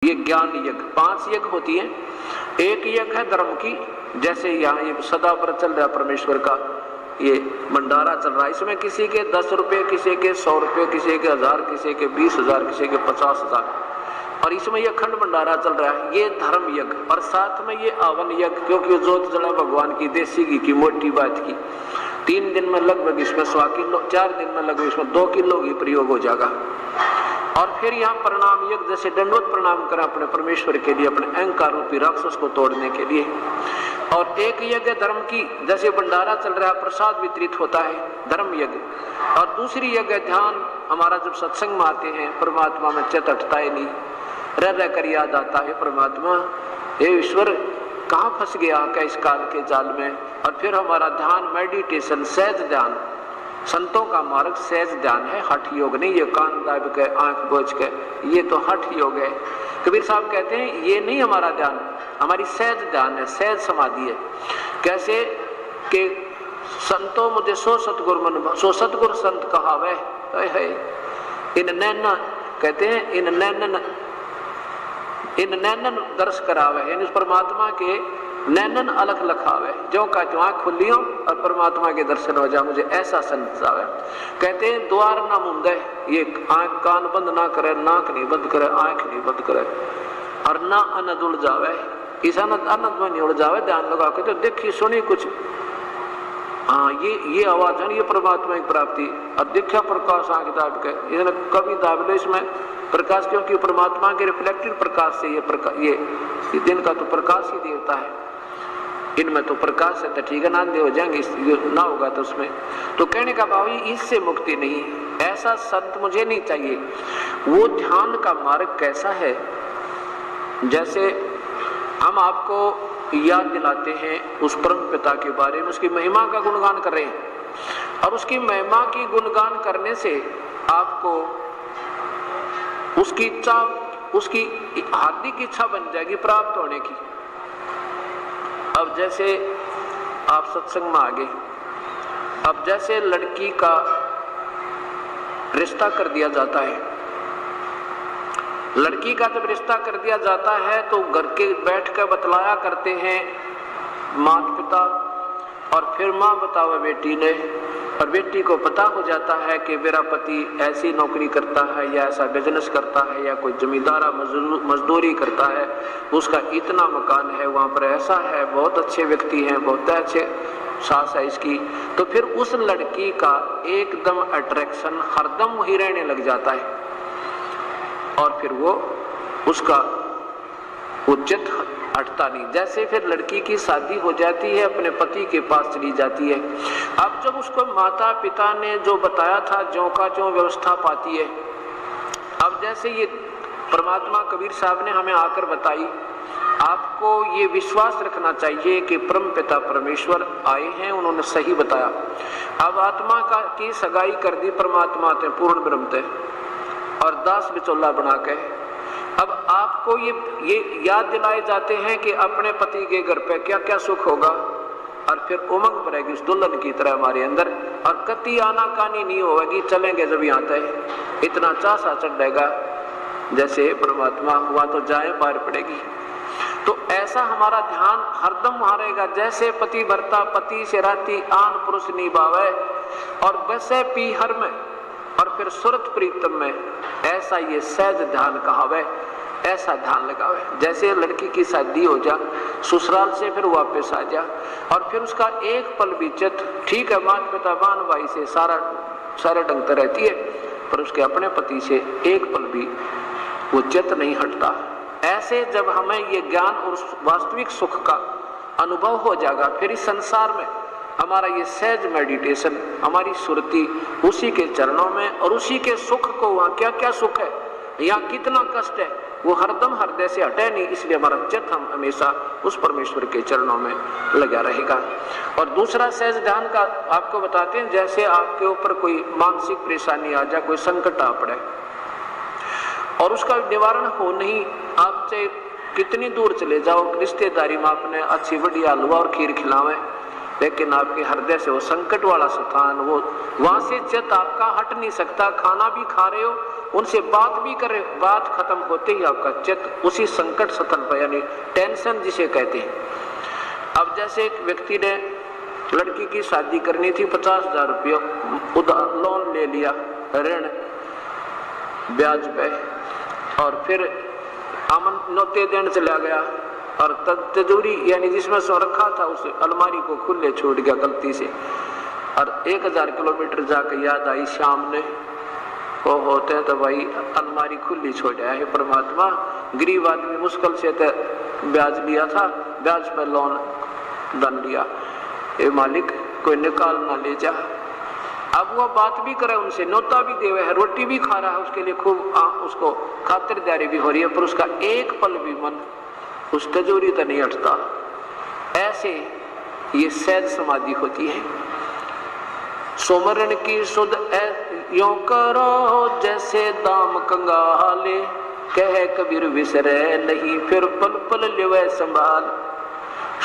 ये ज्ञान यज्ञ 5 यज्ञ होती है। एक यज्ञ है धर्म की, जैसे यहाँ ये सदा पर चल रहा परमेश्वर का ये भंडारा चल रहा है, इसमें किसी के 10 रुपये, किसी के 100 रुपये, किसी के 1000, किसी के 20,000, किसी के 50,000, और इसमें ये अखंड भंडारा चल रहा है, ये धर्म यज्ञ। और साथ में ये आवन यज्ञ, क्योंकि जोत जला भगवान की, देसी घी की मोटी बात की। 3 दिन में लगभग इसमें 100 किलो, 4 दिन में लगभग इसमें 2 किलो घी प्रयोग हो जाएगा। और फिर यहाँ प्रणाम यज्ञ, जैसे दंडवत प्रणाम करें अपने परमेश्वर के लिए, अपने अहंकार रूपी राक्षस को तोड़ने के लिए। और एक यज्ञ धर्म की, जैसे भंडारा चल रहा है, प्रसाद वितरित होता है, धर्म यज्ञ। और दूसरी यज्ञ ध्यान, हमारा जब सत्संग में आते हैं परमात्मा में चित्त हटता ही नहीं, रह कर याद आता है परमात्मा, हे ईश्वर कहाँ फंस गया क्या इस काल के जाल में। और फिर हमारा ध्यान, मेडिटेशन, सहज ध्यान, संतों का मार्ग सहज ध्यान है, हठ योग नहीं। ये कान दाब के, आंख बोझ के, ये तो हठ योग है। कबीर साहब कहते हैं ये नहीं हमारा ध्यान, हमारी सहज ध्यान है, सहज समाधि है। कैसे कि संतों मुझे सो सतगुरु मन, सो सतगुरु संत कहावे है, इन नैना, कहते हैं इन नैनन दर्श करावे, यानी उस परमात्मा के नैनन अलख लखावे, जो का जो आँख खुली हो और परमात्मा के दर्शन हो जाए, मुझे ऐसा संत आवे। कहते हैं द्वार ना मुंदे, ये आँख कान बंद ना करे, नाक नहीं बंद करे, आँख नहीं बंद करे, और ना अनद उड़ जावे, इस अनद में नहीं उड़ जावे, ध्यान लगा के तो देखी सुनी कुछ, हाँ ये आवाज है, ये परमात्मा की प्राप्ति। और देखा प्रकाश आँख दाब के, इसने कभी दाब लो इसमें प्रकाश, क्योंकि परमात्मा के रिफ्लेक्टेड प्रकाश से ये दिन का तो प्रकाश ही देवता है, इनमें तो प्रकाश है, तो ठीक है, नांदे हो जाएंगे, ना होगा तो उसमें। तो कहने का भाव इससे मुक्ति नहीं, ऐसा संत मुझे नहीं चाहिए। वो ध्यान का मार्ग कैसा है, जैसे हम आपको याद दिलाते हैं उस परम पिता के बारे में, उसकी महिमा का गुणगान कर रहे हैं, और उसकी महिमा की गुणगान करने से आपको उसकी इच्छा, उसकी हार्दिक इच्छा बन जाएगी प्राप्त होने की। अब जैसे आप सत्संग में आ गए, अब जैसे लड़की का रिश्ता कर दिया जाता है, लड़की का जब रिश्ता कर दिया जाता है तो घर के बैठ कर बतलाया करते हैं माता पिता, और फिर माँ बतावे बेटी ने, और बेटी को पता हो जाता है कि मेरा पति ऐसी नौकरी करता है, या ऐसा बिजनेस करता है, या कोई जमींदारा मजदूरी करता है, उसका इतना मकान है, वहाँ पर ऐसा है, बहुत अच्छे व्यक्ति हैं, बहुत अच्छे सास है इसकी। तो फिर उस लड़की का एकदम अट्रैक्शन हरदम वही रहने लग जाता है, और फिर वो उसका उचित हटता नहीं। जैसे फिर लड़की की शादी हो जाती है, अपने पति के पास चली जाती है। अब जब उसको माता पिता ने जो बताया था, ज्यों का ज्यों व्यवस्था पाती है। अब जैसे ये परमात्मा कबीर साहब ने हमें आकर बताई, आपको ये विश्वास रखना चाहिए कि परम पिता परमेश्वर आए हैं, उन्होंने सही बताया। अब आत्मा का की सगाई कर दी परमात्मा ते पूर्ण ब्रह्म ते, और दास बिचौला बना के अब आपको ये याद दिलाए जाते हैं कि अपने पति के घर पे क्या क्या सुख होगा, और फिर उमंग बढ़ेगी उस दुल्हन की तरह हमारे अंदर, और कति आनाकानी नहीं होगी, चलेंगे जब यहाँ तक इतना चासा चढ़ेगा, जैसे परमात्मा हुआ तो जाए पार पड़ेगी। तो ऐसा हमारा ध्यान हरदम वहाँ रहेगा, जैसे पति भरता पति से राती आन पुरुष निभावे, और वैसे पीहर में और फिर सुरत प्रीतम में, ऐसा ये सहज ध्यान कहावे, ऐसा ध्यान लगावे। जैसे लड़की की शादी हो जा, ससुराल से फिर वापस आ जा, और फिर उसका एक पल भी चित, ठीक है माता पिता बान भाई से सारे ढंग तो रहती है, पर उसके अपने पति से एक पल भी वो चित नहीं हटता। ऐसे जब हमें ये ज्ञान और वास्तविक सुख का अनुभव हो जाएगा, फिर इस संसार में हमारा ये सहज मेडिटेशन, हमारी सुरती उसी के चरणों में, और उसी के सुख को, वहाँ क्या क्या सुख है, यहाँ कितना कष्ट है, वो हरदम हृदय से हटे नहीं। इसलिए हमारा चित्त हम हमेशा उस परमेश्वर के चरणों में लगा रहेगा। और दूसरा सहज ध्यान का आपको बताते हैं, जैसे आपके ऊपर कोई मानसिक परेशानी आ जाए, कोई संकट आ पड़े, और उसका निवारण हो नहीं, आप चाहे कितनी दूर चले जाओ, रिश्तेदारी में आपने अच्छी बढ़िया हलवा और खीर खिलावे, लेकिन आपके हृदय से वो संकट वाला स्थान, वो वहां से चित्त आपका हट नहीं सकता। खाना भी खा रहे हो, उनसे बात भी कर रहे हो, बात खत्म होते ही आपका चित्त उसी संकट स्थल पर, यानी टेंशन जिसे कहते हैं। अब जैसे एक व्यक्ति ने लड़की की शादी करनी थी, 50,000 रुपये उधार लोन ले लिया, ऋण ब्याज पे, और फिर आमन नौते देने चला गया और तिजोरी यानी जिसमें सो रखा था उस अलमारी को खुले छोड़ गया गलती से, और 1000 किलोमीटर जाकर याद आई शाम ने, वो होते हैं तो भाई अलमारी खुली छोड़ा है। परमात्मा, गरीब आदमी मुश्किल से तो ब्याज लिया था, ब्याज पर लोन धन लिया, ये मालिक कोई निकाल ना ले जा। अब वो बात भी करे उनसे, नोता भी देवे है, रोटी भी खा रहा है, उसके लिए खूब उसको खातिरदारी भी हो रही है, पर उसका एक पल भी मन उस तिजोरी तो नहीं हटता। ऐसे ये सहज समाधि होती है। सुमरन की सुध यों करो जैसे दाम कंगाले, कह कबीर विसरे नहीं फिर पल पल लेवे संभाल।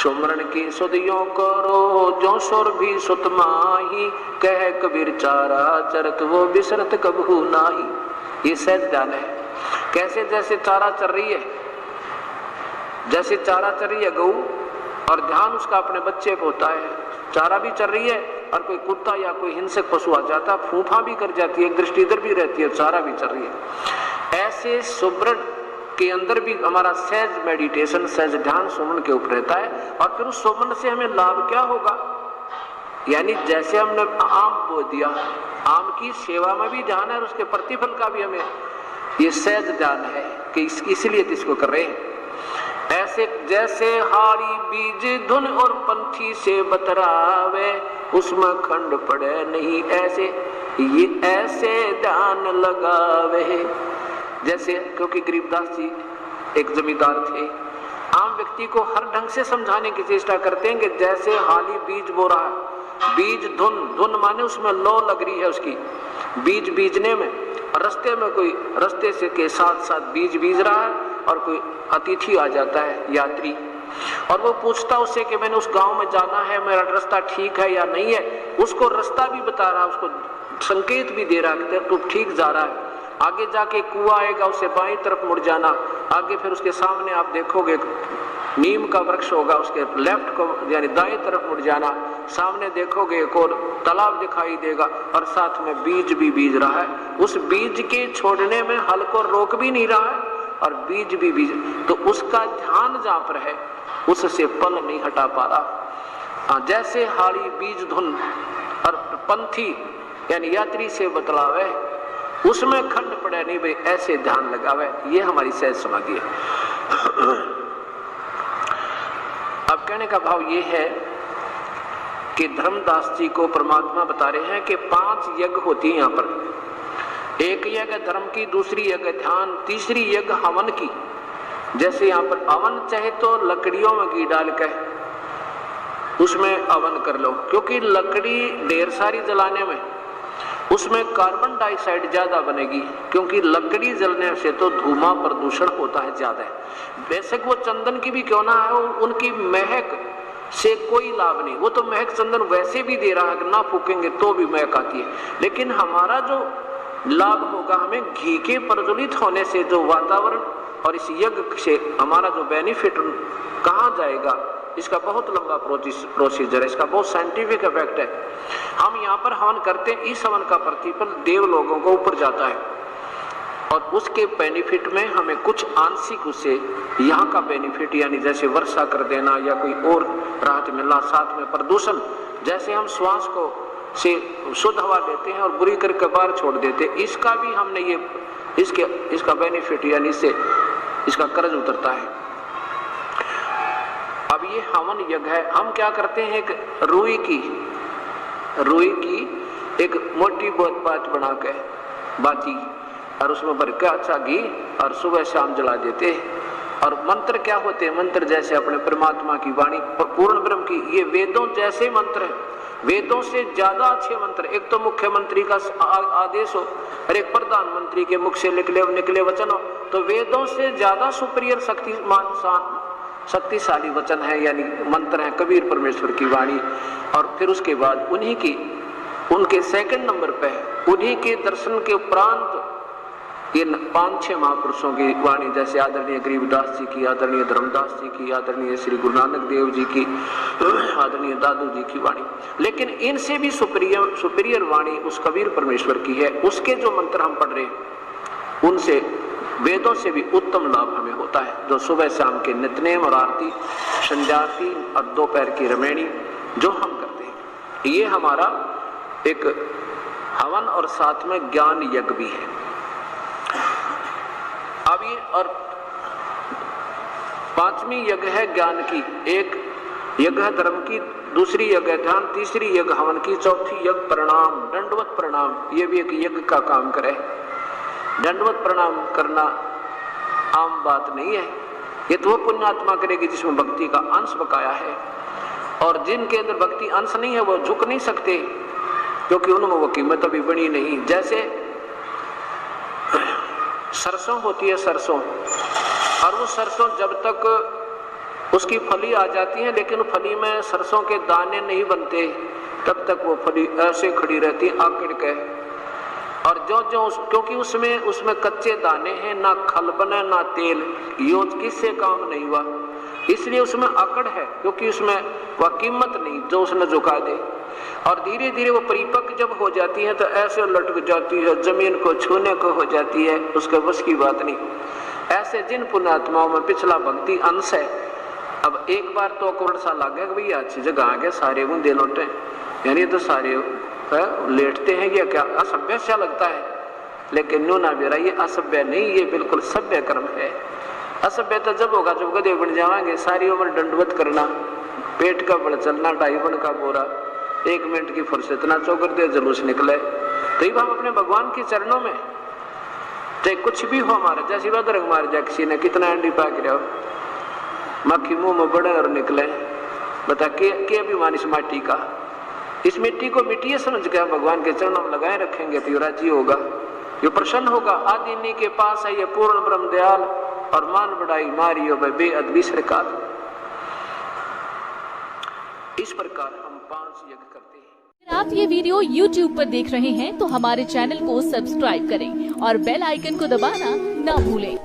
सुमरन की सुध यों करो जो सुर भी सुत माही, कह कबीर चारा चरत वो बिसरत कबहू नाही। ये सहज ध्यान है। कैसे? जैसे चारा चर रही है, जैसे चारा चर रही है गऊ, और ध्यान उसका अपने बच्चे पे होता है। चारा भी चर रही है और कोई कुत्ता या कोई हिंसक पशु आ जाता है, फूफा भी कर जाती है, एक दृष्टि इधर भी रहती है, चारा भी चर रही है। ऐसे सुमरन के अंदर भी हमारा सहज मेडिटेशन, सहज ध्यान सुमरन के ऊपर रहता है। और फिर उस सुमरन से हमें लाभ क्या होगा? यानी जैसे हमने आम बो दिया, आम की सेवा में भी ध्यान है और उसके प्रतिफल का भी हमें ये सहज ध्यान है कि इसलिए इसको कर रहे हैं। ऐसे जैसे हारी बीज धुन और पंथी से बतरावे, उसमें खंड पड़े नहीं, ऐसे ये ऐसे ध्यान लगावे। जैसे क्योंकि गरीबदास जी एक जमींदार थे, आम व्यक्ति को हर ढंग से समझाने की चेष्टा करते हैं कि जैसे हाली बीज बो रहा है, बीज धुन, धुन माने उसमें लो लग रही है उसकी, बीज बीजने में, रास्ते में कोई रास्ते से के साथ साथ बीज बीज रहा है और कोई अतिथि आ जाता है, यात्री, और वो पूछता उससे कि मैंने उस गांव में जाना है, मेरा रास्ता ठीक है या नहीं है। उसको रास्ता भी बता रहा, उसको संकेत भी दे रहा है तू ठीक जा रहा है। आगे जाके कुआं आएगा, उससे बाईं तरफ मुड़ जाना, आगे फिर उसके सामने आप देखोगे नीम का वृक्ष होगा, उसके लेफ्ट को यानी दाएं तरफ मुड़ जाना, सामने देखोगे एक और तालाब दिखाई देगा और साथ में बीज भी बीज रहा है। उस बीज के छोड़ने में हल को रोक भी नहीं रहा है और बीज भी बीज, तो उसका ध्यान जहां पर है उससे पल नहीं हटा पा रहा। जैसे हाड़ी बीज धुन और पंथी यानी यात्री से बतलावे, उसमें खंड पड़े नहीं भाई, ऐसे ध्यान लगावे। ये हमारी सहज समाधि है। अब कहने का भाव ये है कि धर्मदास जी को परमात्मा बता रहे हैं कि 5 यज्ञ होती है यहाँ पर। एक यज्ञ धर्म की, दूसरी यज्ञ ध्यान, तीसरी यज्ञ हवन की। जैसे यहाँ पर हवन चाहे तो लकड़ियों में घी डाल कर उसमें हवन कर लो, क्योंकि लकड़ी ढेर सारी जलाने में उसमें कार्बन डाइऑक्साइड ज्यादा बनेगी, क्योंकि लकड़ी जलने से तो धुआं प्रदूषण होता है ज्यादा। बेशक वो चंदन की भी क्यों ना है, उनकी महक से कोई लाभ नहीं, वो तो महक चंदन वैसे भी दे रहा है, ना फूकेंगे तो भी महक आती है। लेकिन हमारा जो लाभ होगा, हमें घी के प्रज्वलित होने से जो वातावरण और इस यज्ञ से हमारा जो बेनिफिट कहाँ जाएगा, इसका बहुत लंबा प्रोसीजर है, इसका बहुत साइंटिफिक इफेक्ट है। हम यहाँ पर हवन करते हैं, इस हवन का प्रतिफल देव लोगों को ऊपर जाता है और उसके बेनिफिट में हमें कुछ आंशिक उससे यहाँ का बेनिफिट, यानी जैसे वर्षा कर देना या कोई और राहत मिलना, साथ में प्रदूषण, जैसे हम श्वास को से शुद्ध हवा लेते हैं और बुरी करके बाहर छोड़ देते हैं, इसका भी हमने ये इसका बेनिफिट यानी इससे इसका कर्ज उतरता है। अब ये हवन यज्ञ है। हम क्या करते हैं, एक रुई की एक मोटी बात बना के बाती और उसमें भर के अच्छा घी और सुबह शाम जला देते हैं। और मंत्र क्या होते हैं, मंत्र जैसे अपने परमात्मा की वाणी, पूर्ण ब्रह्म की, ये वेदों जैसे मंत्र है, वेदों से ज्यादा अच्छे मंत्र। एक तो मुख्यमंत्री का आदेश हो और एक प्रधानमंत्री के मुख से निकले वचन हो, तो वेदों से ज्यादा सुपीरियर शक्तिमान शक्तिशाली वचन है, यानी मंत्र है, कबीर परमेश्वर की वाणी। और फिर उसके बाद उन्हीं की, उनके सेकंड नंबर पे उन्हीं के दर्शन के उपरांत ये 5-6 महापुरुषों की वाणी, जैसे आदरणीय गरीबदास जी की, आदरणीय धर्मदास जी की, आदरणीय श्री गुरु नानक देव जी की, आदरणीय दादू जी की वाणी। लेकिन इनसे भी सुपीरियर वाणी उस कबीर परमेश्वर की है। उसके जो मंत्र हम पढ़ रहे हैं उनसे, वेदों से भी उत्तम लाभ हमें होता है। जो सुबह शाम के नित्यनेम और आरती, संध्या आरती और दोपहर की रमैनी जो हम करते हैं, ये हमारा एक हवन और साथ में ज्ञान यज्ञ भी है। अब ये और 5वीं यज्ञ है ज्ञान की, एक यज्ञ है धर्म की, दूसरी यज्ञ है ध्यान, तीसरी यज्ञ हवन की, चौथी यज्ञ प्रणाम, दंडवत प्रणाम। ये भी एक यज्ञ का काम करे। दंडवत प्रणाम करना आम बात नहीं है। ये तो वो पुण्यात्मा करेगी जिसमें भक्ति का अंश बकाया है, और जिनके अंदर भक्ति अंश नहीं है वो झुक नहीं सकते, क्योंकि उनमें वो कीमत अभी बनी नहीं। जैसे सरसों होती है, सरसों, और वो सरसों जब तक उसकी फली आ जाती है, लेकिन फली में सरसों के दाने नहीं बनते, तब तक वो फली ऐसे खड़ी रहती है आकड़ के। और जो क्योंकि उसमें कच्चे दाने हैं, ना खल बने ना तेल, यो किससे काम नहीं हुआ, इसलिए उसमें अकड़ है, क्योंकि उसमें वह कीमत नहीं जो उसने झुका दे। और धीरे धीरे वो परिपक्व जब हो जाती है तो ऐसे लटक जाती है, जमीन को छूने को हो जाती है, उसके बस की बात नहीं। ऐसे जिन पुण्यात्माओं में पिछला भक्ति अंश है, अब एक बार तो करोड़ सा लग गया, भैया अच्छी जगह आ गए, सारे बूंदे लौटे, यानी तो सारे लेटते हैं, या क्या असभ्य सा लगता है। लेकिन नो ना बेरा, ये असभ्य नहीं, ये बिल्कुल सभ्य कर्म है। असभ्य तो जब होगा जब गधे बन जाएंगे, सारी उम्र दंडवत करना, पेट का बल चलना, 2.5 मन का बोरा, 1 मिनट की फुर्सत ना चौकर दे जुलूस निकले। तो हम अपने भगवान के चरणों में, चाहे कुछ भी हो हमारा, जैसी बदरंग मार जाए किसी ने, कितना अंडी पाक रहे हो, मक्खी मुंह में बढ़े और निकले, बता के अभिमान इस माटी का। इस मिट्टी को मिट्टी समझ के भगवान के चरणों में लगाए रखेंगे तो राजी होगा, ये प्रसन्न होगा। आदि इन्हीं के पास है ये पूर्ण ब्रह्म दयाल, और मान बढ़ाई मारियो बेअद विसर काल। इस प्रकार हम 5 यज्ञ करते हैं। अगर आप ये वीडियो YouTube पर देख रहे हैं तो हमारे चैनल को सब्सक्राइब करें और बेल आइकन को दबाना ना भूलें।